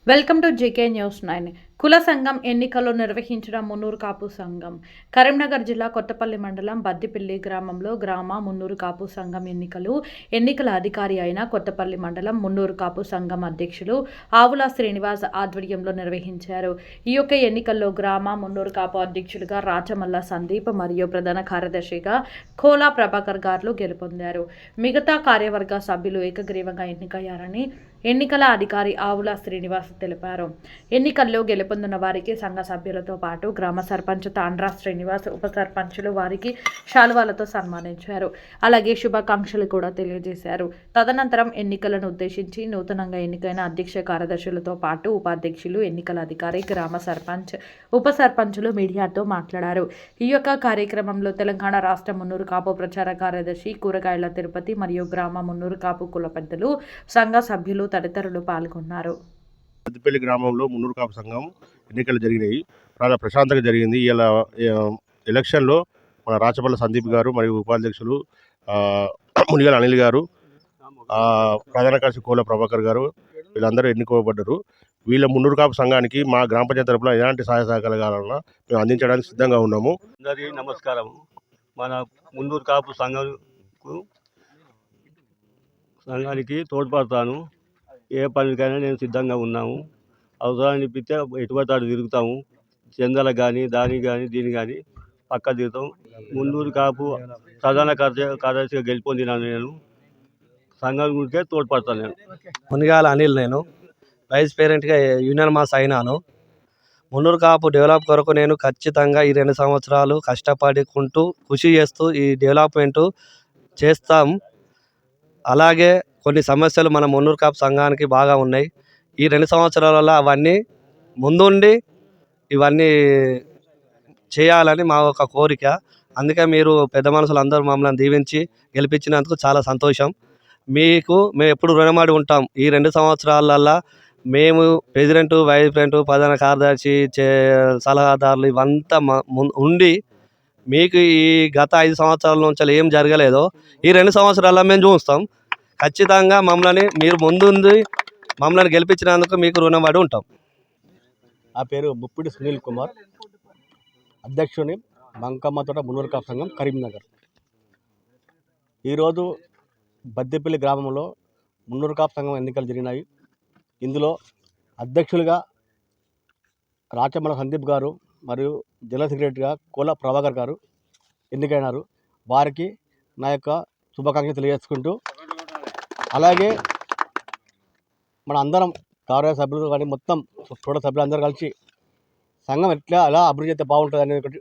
Welcome to JK news 9. కుల సంఘం ఎన్నికల్లో నిర్వహించిన మున్నూరు కాపు సంఘం. కరీంనగర్ జిల్లా కొత్తపల్లి మండలం బద్దిపల్లి గ్రామంలో మున్నూరు కాపు సంఘం ఎన్నికల అధికారి అయిన కొత్తపల్లి మండలం మున్నూరు కాపు సంఘం అధ్యక్షులు ఆవుల శ్రీనివాస్ ఆధ్వర్యంలో నిర్వహించారు. ఈ యొక్క ఎన్నికల్లో మున్నూరు కాపు అధ్యక్షులుగా రాచమల్ల సందీప్ మరియు ప్రధాన కార్యదర్శిగా కోలా ప్రభాకర్ గారు గెలుపొందారు. మిగతా కార్యవర్గ సభ్యులు ఏకగ్రీవంగా ఎన్నికయ్యారని ఎన్నికల అధికారి ఆవుల శ్రీనివాస్ తెలిపారు. ఎన్నికల్లో గెలుపొందిన వారికి సంఘ సభ్యులతో పాటు గ్రామ సర్పంచ్ తాండ్రా శ్రీనివాస్, ఉప సర్పంచులు వారికి శాలువాలతో సన్మానించారు. అలాగే శుభాకాంక్షలు కూడా తెలియజేశారు. తదనంతరం ఎన్నికలను ఉద్దేశించి నూతనంగా ఎన్నికైన అధ్యక్ష కార్యదర్శులతో పాటు ఉపాధ్యక్షులు, ఎన్నికల అధికారి, గ్రామ సర్పంచ్, ఉప సర్పంచులు మీడియాతో మాట్లాడారు. ఈ యొక్క కార్యక్రమంలో తెలంగాణ రాష్ట్ర మున్నూరు కాపు ప్రచార కార్యదర్శి కూరగాయల తిరుపతి మరియు మున్నూరు కాపు కుల పెద్దలు, సంఘ సభ్యులు తదితరులు పాల్గొన్నారు. బద్దిపల్లి గ్రామంలో మున్నూరు కాపు సంఘం ఎన్నికలు జరిగినాయి. చాలా ప్రశాంతంగా జరిగింది. ఇలా ఎలక్షన్లో మన రాచపల్లి సందీప్ గారు మరియు ఉపాధ్యక్షులు మునిగల అనిల్ గారు, ప్రధాన కార్యదర్శి కోల ప్రభాకర్ గారు వీళ్ళందరూ ఎన్నుకోబడ్డారు. వీళ్ళ మున్నూరు కాపు సంఘానికి మా గ్రామ పంచాయతీ తరపున ఎలాంటి సహాయ సహకారాలన్నా మేము అందించడానికి సిద్ధంగా ఉన్నాము. అందరికీ నమస్కారం. మన మున్నూరు కాపు సంఘానికి తోడ్పడతాను. ఏ పనికైనా నేను సిద్ధంగా ఉన్నాము. అవసరాన్ని అనిపిస్తే ఎటువంటి అటు తిరుగుతాము. చందాలకు కానీ దానికి కానీ దీనికి కానీ పక్క తిరుగుతాం. మున్నూరు కాపు ప్రధాన కార్యదర్శిగా గెలుపొందినాను. నేను సంఘం గురికే తోడ్పడతాను. నేను మునిగాల అనిల్, నేను వైస్ పేరెంట్గా యూనియన్ మాస్ అయినాను. మున్నూరు కాపు డెవలప్ కొరకు నేను ఖచ్చితంగా ఈ 2 సంవత్సరాలు కష్టపడుకుంటూ కృషి చేస్తూ ఈ డెవలప్మెంటు చేస్తాం. అలాగే కొన్ని సమస్యలు మన మున్నూరు కాపు సంఘానికి బాగా ఉన్నాయి. ఈ 2 సంవత్సరాలలో అవన్నీ ముందుండి ఇవన్నీ చేయాలని మా ఒక కోరిక. అందుకే మీరు పెద్ద మనుషులు అందరూ మమ్మల్ని దీవించి గెలిపించినందుకు చాలా సంతోషం. మేము ఎప్పుడు రుణపడి ఉంటాం. ఈ 2 సంవత్సరాలల్లో మేము ప్రెసిడెంట్, వైస్ ప్రెసిడెంట్, ప్రధాన కార్యదర్శి, సలహాదారులు ఇవంతా ఉండి మీకు ఈ గత 5 సంవత్సరాల నుంచి ఏం జరగలేదో ఈ 2 సంవత్సరాల్లో మేము చూస్తాం. ఖచ్చితంగా మీరు ముందుండి మమ్మల్ని గెలిపించినందుకు మీకు రుణపడి ఉంటాం. నా పేరు బుప్పిడి సునీల్ కుమార్, అధ్యక్షుని బంకమ్మతోట మున్నూరు కాపు సంఘం కరీంనగర్. ఈరోజు బద్దిపల్లి గ్రామంలో మున్నూరు కాపు సంఘం ఎన్నికలు జరిగినాయి. ఇందులో అధ్యక్షులుగా రాచమల్ల సందీప్ గారు మరియు జనరల్ సెక్రటరీగా కోల ప్రభాకర్ గారు ఎన్నికైనారు. వారికి నా యొక్క శుభాకాంక్షలు తెలియజేసుకుంటూ, అలాగే మన అందరం కార్యవర్గ సభ్యులు కానీ మొత్తం టోటల్ సభ్యులు అందరూ కలిసి సంఘం ఎలా అభివృద్ధి అయితే బాగుంటుంది అనేది ఒకటి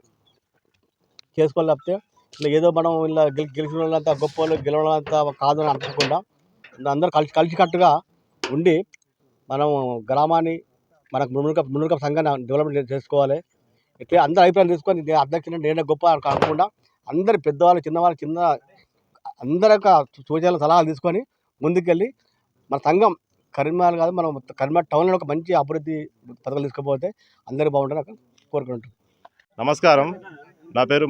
చేసుకోవాలి. తప్పితే ఇలా ఏదో మనం ఇలా గెలిచిన వాళ్ళంతా గొప్ప వాళ్ళు, గెలవాలంతా కాదు అని అనుకోకుండా అందరూ కలిసికట్టుగా ఉండి మనం గ్రామాన్ని మనకు మున్నూరు కాపు సంఘాన్ని డెవలప్మెంట్ చేసుకోవాలి. ఇట్లా అందరూ అభిప్రాయం తీసుకొని అధ్యక్షుడు నేనే గొప్ప కాకుండా అందరు పెద్దవాళ్ళు, చిన్నవాళ్ళు అందరి యొక్క సూచనలు, సలహాలు తీసుకొని ముందుకెళ్ళి మన సంఘం కరీంనగర్ కాదు, మనం కరీంనగర్ టౌన్లో ఒక మంచి అభివృద్ధి పథకాలు తీసుకుపోతే అందరికీ బాగుంటుంది నాకు కోరుకుంటాను. నమస్కారం. నా పేరు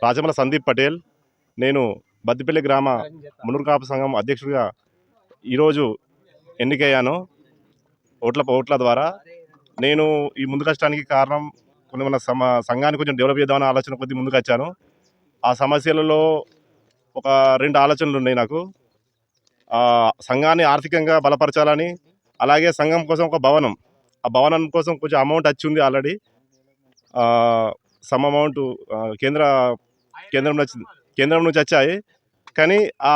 రాచమల్ల సందీప్ పటేల్. నేను బద్దిపల్లి గ్రామ మున్నూరు కాపు సంఘం అధ్యక్షుడిగా ఈరోజు ఎన్నికయ్యాను ఓట్ల ద్వారా. నేను ఈ ముందు కష్టానికి కారణం కొన్ని మన సంఘాన్ని కొంచెం డెవలప్ చేద్దామనే ఆలోచన కొద్ది ముందుకు వచ్చాను. ఆ సమస్యలలో ఒక 2 ఆలోచనలు ఉన్నాయి నాకు. సంఘాన్ని ఆర్థికంగా బలపరచాలని, అలాగే సంఘం కోసం ఒక భవనం, ఆ భవనం కోసం కొంచెం అమౌంట్ వచ్చి ఉంది ఆల్రెడీ. సమ్ అమౌంట్ కేంద్రం నుంచి వచ్చాయి. కానీ ఆ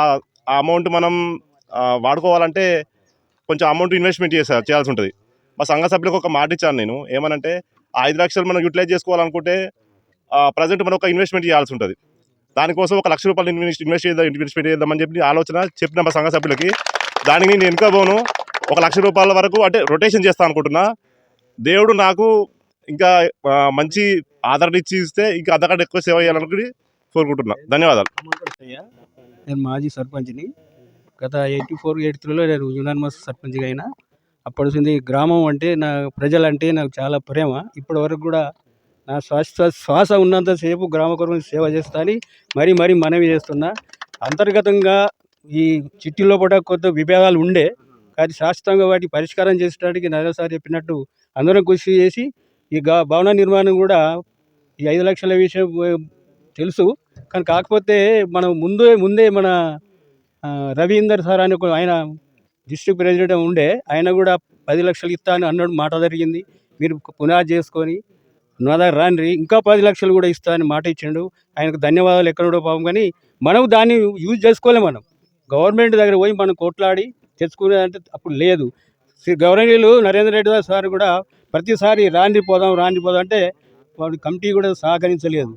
అమౌంట్ మనం వాడుకోవాలంటే కొంచెం అమౌంట్ ఇన్వెస్ట్మెంట్ చేయాల్సి ఉంటుంది. మా సంఘ సభ్యులకు ఒక మాట ఇచ్చాను నేను. ఏమనంటే 5 లక్షలు మనం యూటిలైజ్ చేసుకోవాలనుకుంటే ప్రజెంట్ మనం ఒక ఇన్వెస్ట్మెంట్ చేయాల్సి ఉంటుంది. దానికోసం ఒక ₹1,00,000 ఇన్వెస్ట్మెంట్ చేద్దామని ఆలోచన చెప్పిన మా సంఘ సభ్యులకి. దానికి నేను వెనుకపోను. ఒక ₹1,00,000 వరకు అంటే రొటేషన్ చేస్తాను అనుకుంటున్నా. దేవుడు నాకు ఇంకా మంచి ఆదరణ ఇస్తే ఇంకా అంతకంటే ఎక్కువ సేవ చేయాలనుకుని కోరుకుంటున్నా. ధన్యవాదాలు. నేను మాజీ సర్పంచ్ని. గత 84-83లో నేను యునానిమస్ సర్పంచ్గా అయినా. అప్పటి నుంచి గ్రామం అంటే ప్రజలంటే నాకు చాలా ప్రేమ. ఇప్పటి వరకు కూడా నా శ్వాస ఉన్నంతసేపు గ్రామ కొరకు సేవ చేస్తా అని మరీ మనవి చేస్తున్నా. అంతర్గతంగా ఈ చిట్టిలో కూడా కొత్త విభేదాలు ఉండే, కానీ శాశ్వతంగా వాటి పరిష్కారం చేసేటానికి నరేంద్ర సార్ చెప్పినట్టు అందరం కృషి చేసి ఈ భవన నిర్మాణం కూడా ఈ 5 లక్షల విషయం తెలుసు. కానీ కాకపోతే మనం ముందే మన రవీందర్ సార్ అని ఆయన డిస్ట్రిక్ట్ ప్రెసిడెంట్ ఉండే, ఆయన కూడా 10 లక్షలు ఇస్తా అని అన్నాడు, మాట జరిగింది. మీరు పునాది చేసుకొని నా దగ్గర రాండ్రి, ఇంకా 10 లక్షలు కూడా ఇస్తా అని మాట ఇచ్చిండు. ఆయనకు ధన్యవాదాలు ఎక్కడో పాపం. కానీ మనం దాన్ని యూజ్ చేసుకోలేం. మనం గవర్నమెంట్ దగ్గర పోయి మనం కొట్లాడి తెచ్చుకునేదంటే అప్పుడు లేదు. గవర్నీయులు నరేంద్ర రెడ్డి సార్ కూడా ప్రతిసారి రాండి పోదాం అంటే వాడు కమిటీ కూడా సహకరించలేదు.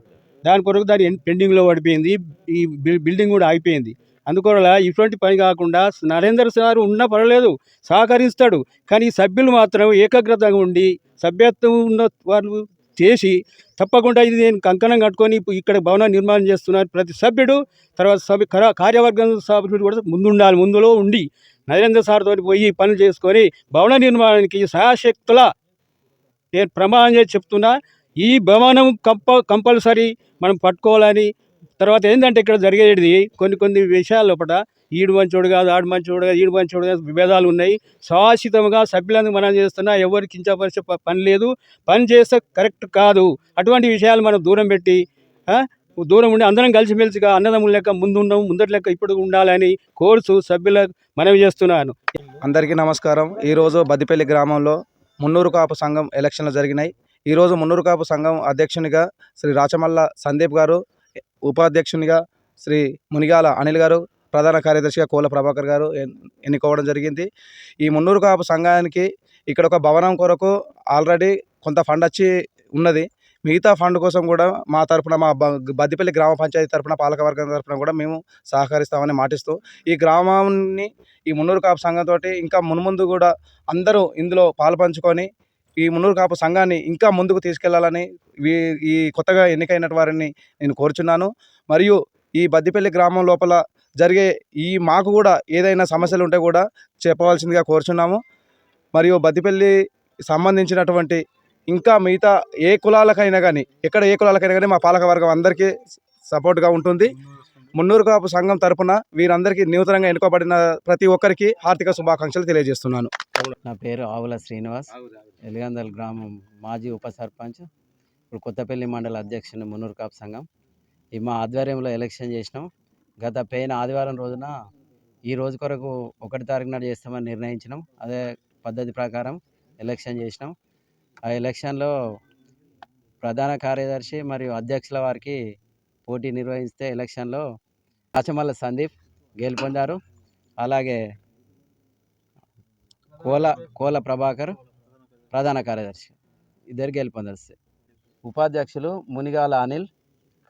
దాని కొరకు దాని పెండింగ్లో పడిపోయింది. ఈ బిల్డింగ్ కూడా ఆగిపోయింది. అందువల్ల ఇటువంటి పని కాకుండా నరేందర్ సార్ ఉన్నా పర్వాలేదు, సహకరిస్తాడు. కానీ ఈ సభ్యులు మాత్రం ఏకాగ్రతగా ఉండి సభ్యత్వం ఉన్న వాళ్ళు చేసి తప్పకుండా ఇది నేను కంకణం కట్టుకొని ఇక్కడ భవన నిర్మాణం చేస్తున్నారు ప్రతి సభ్యుడు. తర్వాత కార్యవర్గం సభ్యుడు కూడా ముందులో ఉండి నరేంద్ర సార్తో పోయి పనులు చేసుకొని భవన నిర్మాణానికి శాయశక్తుల నేను ప్రమాణం చేసి చెప్తున్నా. ఈ భవనం కంపల్సరీ మనం పట్టుకోవాలని. తర్వాత ఏంటంటే ఇక్కడ జరిగేది కొన్ని విషయాల లోపల ఈడు మంచోడు కాదు, ఆడు మంచోడు కాదు, ఈడు మంచోడు కాదు, విభేదాలు ఉన్నాయి. శాశ్వతంగా సభ్యులందుకు మనం చేస్తున్నా, ఎవరికి కించపరిచే పని లేదు. పని చేస్తే కరెక్ట్ కాదు. అటువంటి విషయాలు మనం దూరం పెట్టి దూరం ఉండి అందరం కలిసిమెలిసిగా అన్నదమ్ముల లెక్క ముందటి లెక్క ఇప్పుడు ఉండాలని కోర్సు సభ్యులకు మనవి చేస్తున్నాను. అందరికీ నమస్కారం. ఈరోజు బద్దిపల్లి గ్రామంలో మున్నూరు కాపు సంఘం ఎలక్షన్లు జరిగినాయి. ఈరోజు మున్నూరు కాపు సంఘం అధ్యక్షునిగా శ్రీ రాచమల్ల సందీప్ గారు, ఉపాధ్యక్షునిగా శ్రీ మునిగాల అనిల్ గారు, ప్రధాన కార్యదర్శిగా కోల ప్రభాకర్ గారు ఎన్నుకోవడం జరిగింది. ఈ మున్నూరు కాపు సంఘానికి ఇక్కడ ఒక భవనం కొరకు ఆల్రెడీ కొంత ఫండ్ వచ్చి ఉన్నది. మిగతా ఫండ్ కోసం కూడా మా తరఫున, మా బద్దిపల్లి గ్రామ పంచాయతీ తరఫున, పాలకవర్గం తరఫున కూడా మేము సహకరిస్తామని మాటిస్తూ ఈ గ్రామాన్ని ఈ మున్నూరు కాపు సంఘంతో ఇంకా మున్ముందు కూడా అందరూ ఇందులో పాల్పంచుకొని ఈ మున్నూరు కాపు సంఘాన్ని ఇంకా ముందుకు తీసుకెళ్లాలని ఈ కొత్తగా ఎన్నికైన వారిని నేను కోరుచున్నాను. మరియు ఈ బద్దిపల్లి గ్రామం లోపల జరిగే మాకు కూడా ఏదైనా సమస్యలు ఉంటే కూడా చెప్పవలసిందిగా కోరుచున్నాము. మరియు బద్దిపల్లి సంబంధించినటువంటి ఇంకా మిగతా ఏ కులాలకైనా కానీ, ఎక్కడ ఏ కులాలకైనా కానీ మా పాలకవర్గం అందరికీ సపోర్ట్గా ఉంటుంది. మున్నూరు కాపు సంఘం తరపున వీరందరికీ నూతనంగా ఎన్నుకోబడిన ప్రతి ఒక్కరికి హార్దిక శుభాకాంక్షలు తెలియజేస్తున్నాను. నా పేరు ఆవుల శ్రీనివాస్, ఎలిగందల్ గ్రామం మాజీ ఉప సర్పంచ్, ఇప్పుడు కొత్తపల్లి మండల అధ్యక్షుని మున్నూరు కాపు సంఘం. ఈ మా ఆధ్వర్యంలో ఎలక్షన్ చేసినాం. గత పోయిన ఆదివారం రోజున ఈ రోజు కొరకు 1 తారీఖు నాడు చేస్తామని నిర్ణయించినాం. అదే పద్ధతి ప్రకారం ఎలక్షన్ చేసినాం. ఆ ఎలక్షన్లో ప్రధాన కార్యదర్శి మరియు అధ్యక్షుల వారికి పోటీ నిర్వహిస్తే ఎలక్షన్లో రాచమల్ల సందీప్ గెలుపొందారు. అలాగే కోల ప్రభాకర్ ప్రధాన కార్యదర్శి ఇద్దరు గెలుపొందారు. ఉపాధ్యక్షులు మునిగాల అనిల్,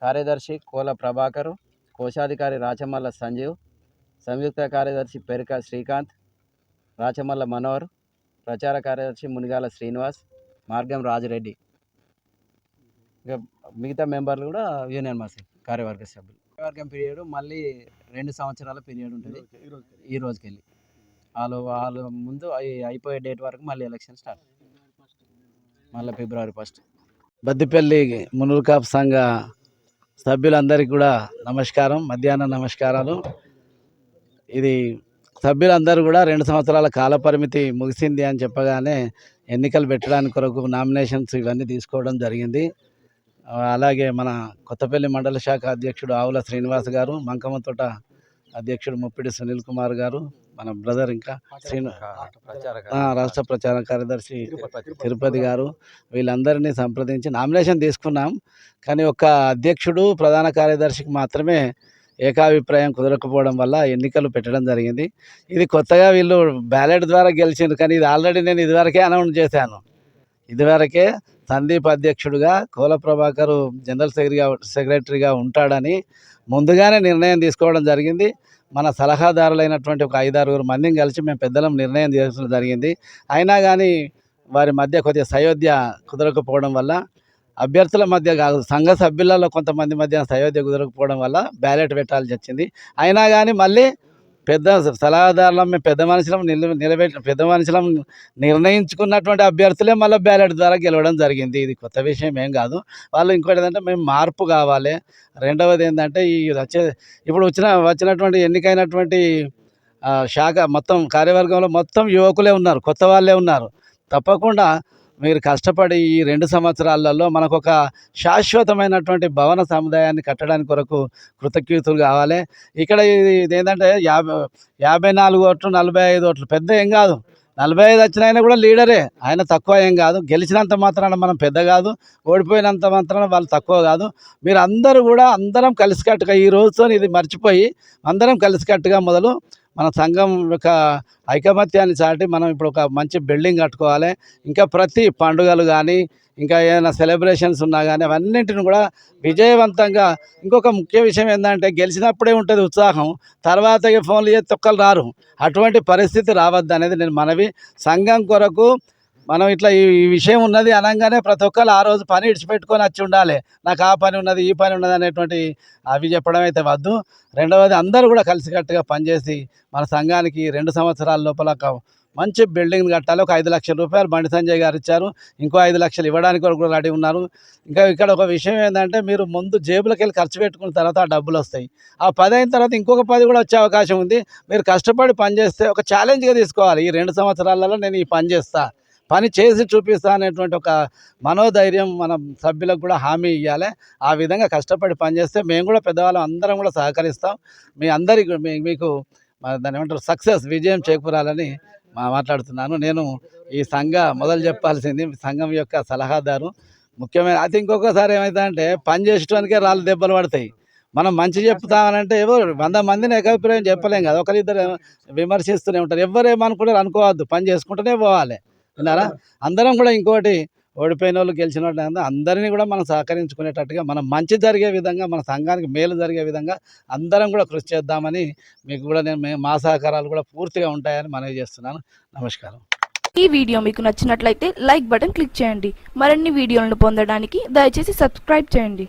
కార్యదర్శి కోల ప్రభాకర్, కోశాధికారి రాచమల్ల సంజీవ్, సంయుక్త కార్యదర్శి పెరిక శ్రీకాంత్, రాచమల్ల మనోహర్, ప్రచార కార్యదర్శి మునిగాల శ్రీనివాస్, మార్గం రాజరెడ్డి. ఇక మిగతా మెంబర్లు కూడా యూనియన్ కార్యవర్గ సభ్యులు. కార్యవర్గం పీరియడ్ మళ్ళీ 2 సంవత్సరాల పీరియడ్ ఉంటుంది. ఈ రోజుకి వెళ్ళి వాళ్ళు ముందు అయిపోయే డేట్ వరకు మళ్ళీ ఎలక్షన్ స్టార్ట్, మళ్ళీ ఫిబ్రవరి 1. బద్దిపల్లి మున్నూరు కాపు సంఘ సభ్యులందరికీ కూడా నమస్కారం, మధ్యాహ్నం నమస్కారాలు. ఇది సభ్యులందరూ కూడా 2 సంవత్సరాల కాల పరిమితి ముగిసింది అని చెప్పగానే ఎన్నికలు పెట్టడానికి కొరకు నామినేషన్స్ ఇవన్నీ తీసుకోవడం జరిగింది. అలాగే మన కొత్తపల్లి మండల శాఖ అధ్యక్షుడు ఆవుల శ్రీనివాస్ గారు, మంకమతోట అధ్యక్షుడు ముప్పిడి సునీల్ కుమార్ గారు, మన బ్రదర్ ఇంకా రాష్ట్ర ప్రచార కార్యదర్శి తిరుపతి గారు, వీళ్ళందరినీ సంప్రదించి నామినేషన్ తీసుకున్నాం. కానీ ఒక అధ్యక్షుడు ప్రధాన కార్యదర్శికి మాత్రమే ఏకాభిప్రాయం కుదరకపోవడం వల్ల ఎన్నికలు పెట్టడం జరిగింది. ఇది కొత్తగా వీళ్ళు బ్యాలెట్ ద్వారా గెలిచిండ్రు. కానీ ఇది ఆల్రెడీ నేను ఇదివరకే అనౌన్స్ చేశాను. ఇదివరకే సందీప్ అధ్యక్షుడిగా, కోల ప్రభాకర్ జనరల్ సెక్రటరీగా ఉంటాడని ముందుగానే నిర్ణయం తీసుకోవడం జరిగింది. మన సలహాదారులైనటువంటి ఒక 5-6 మందిని కలిసి మేము పెద్దలం నిర్ణయం తీసుకోవడం జరిగింది. అయినా కానీ వారి మధ్య కొద్దిగా సయోధ్య కుదరకపోవడం వల్ల, అభ్యర్థుల మధ్య కాదు సంఘ సభ్యులలో కొంతమంది మధ్య సయోధ్య కుదరకపోవడం వల్ల బ్యాలెట్ పెట్టాల్సి వచ్చింది. అయినా కానీ మళ్ళీ పెద్ద సలహాదారులం మేము పెద్ద మనుషులం నిర్ణయించుకున్నటువంటి అభ్యర్థులే మళ్ళీ బ్యాలెట్ ద్వారా గెలవడం జరిగింది. ఇది కొత్త విషయం ఏం కాదు. వాళ్ళు ఇంకోటి ఏంటంటే మేము మార్పు కావాలి. రెండవది ఏంటంటే ఇప్పుడు వచ్చినటువంటి ఎన్నికైనటువంటి శాఖ మొత్తం కార్యవర్గంలో మొత్తం యువకులే ఉన్నారు, కొత్త వాళ్ళే ఉన్నారు. తప్పకుండా మీరు కష్టపడి ఈ 2 సంవత్సరాలలో మనకు ఒక శాశ్వతమైనటువంటి భవన సముదాయాన్ని కట్టడానికి కొరకు కృతజ్ఞతలు కావాలి. ఇక్కడ ఇది ఏంటంటే 54 ఓట్లు 45 ఓట్లు పెద్ద ఏం కాదు. 45 వచ్చిన ఆయన కూడా లీడరే, ఆయన తక్కువ ఏం కాదు. గెలిచినంత మాత్రాన మనం పెద్ద కాదు, ఓడిపోయినంత మాత్రాన వాళ్ళు తక్కువ కాదు. మీరు అందరూ కూడా అందరం కలిసికట్టుగా ఈ రోజుతో ఇది మర్చిపోయి అందరం కలిసికట్టుగా మొదలు మన సంఘం యొక్క ఐకమత్యాన్ని చాటి మనం ఇప్పుడు ఒక మంచి బిల్డింగ్ కట్టుకోవాలి. ఇంకా ప్రతి పండుగలు కానీ ఇంకా ఏదైనా సెలబ్రేషన్స్ ఉన్నా కానీ అవన్నింటిని కూడా విజయవంతంగా. ఇంకొక ముఖ్య విషయం ఏంటంటే గెలిచినప్పుడే ఉంటుంది ఉత్సాహం, తర్వాత ఫోన్లు చేసి ఒక్కరు రారు. అటువంటి పరిస్థితి రావద్దు అనేది నేను మనవి. సంఘం కొరకు మనం ఇట్లా ఈ విషయం ఉన్నది అనగానే ప్రతి ఒక్కరు ఆ రోజు పని ఇడిచిపెట్టుకొని వచ్చి ఉండాలి. నాకు ఆ పని ఉన్నది ఈ పని ఉన్నది అనేటువంటి అవి చెప్పడం అయితే వద్దు. రెండవది అందరూ కూడా కలిసికట్టుగా పనిచేసి మన సంఘానికి 2 సంవత్సరాల లోపల ఒక మంచి బిల్డింగ్ కట్టాలి. ఒక 5 లక్షల రూపాయలు బండి సంజయ్ గారు ఇచ్చారు, ఇంకో 5 లక్షలు ఇవ్వడానికి కూడా రెడీ ఉన్నారు. ఇంకా ఇక్కడ ఒక విషయం ఏంటంటే మీరు ముందు జేబులకి వెళ్ళి ఖర్చు పెట్టుకున్న తర్వాత ఆ డబ్బులు వస్తాయి. ఆ 10 అయిన తర్వాత ఇంకొక 10 కూడా వచ్చే అవకాశం ఉంది. మీరు కష్టపడి పనిచేస్తే ఒక ఛాలెంజ్గా తీసుకోవాలి. ఈ 2 సంవత్సరాలలో నేను ఈ పని చేస్తా, పని చేసి చూపిస్తా అనేటువంటి ఒక మనోధైర్యం మన సభ్యులకు కూడా హామీ ఇవ్వాలి. ఆ విధంగా కష్టపడి పనిచేస్తే మేము కూడా పెద్దవాళ్ళం అందరం కూడా సహకరిస్తాం. మీ అందరికీ మీకు దాన్ని ఏమంటారు సక్సెస్ విజయం చేకూరాలని మాట్లాడుతున్నాను. నేను ఈ మొదలు చెప్పాల్సింది సంఘం యొక్క సలహాదారు ముఖ్యమైన. అయితే ఇంకొకసారి ఏమవుతుందంటే పని చేసేటానికే రాళ్ళు దెబ్బలు పడతాయి. మనం మంచి చెప్తామనంటే ఎవరు 100 మందిని ఏకాభిప్రాయం చెప్పలేం కదా, ఒకరిద్దరు విమర్శిస్తూనే ఉంటారు. ఎవరేమనుకుంటారు అనుకోవద్దు, పని చేసుకుంటూనే పోవాలి. విన్నారా? అందరం కూడా ఇంకోటి ఓడిపోయిన వాళ్ళు గెలిచిన వాళ్ళు అందరినీ కూడా మనం సహకరించుకునేటట్టుగా మనం మంచి జరిగే విధంగా మన సంఘానికి మేలు జరిగే విధంగా అందరం కూడా కృషి చేద్దామని మీకు కూడా మా సహకారాలు కూడా పూర్తిగా ఉంటాయని మనవి చేస్తున్నాను. నమస్కారం. ఈ వీడియో మీకు నచ్చినట్లయితే లైక్ బటన్ క్లిక్ చేయండి. మరిన్ని వీడియోలను పొందడానికి దయచేసి సబ్స్క్రైబ్ చేయండి.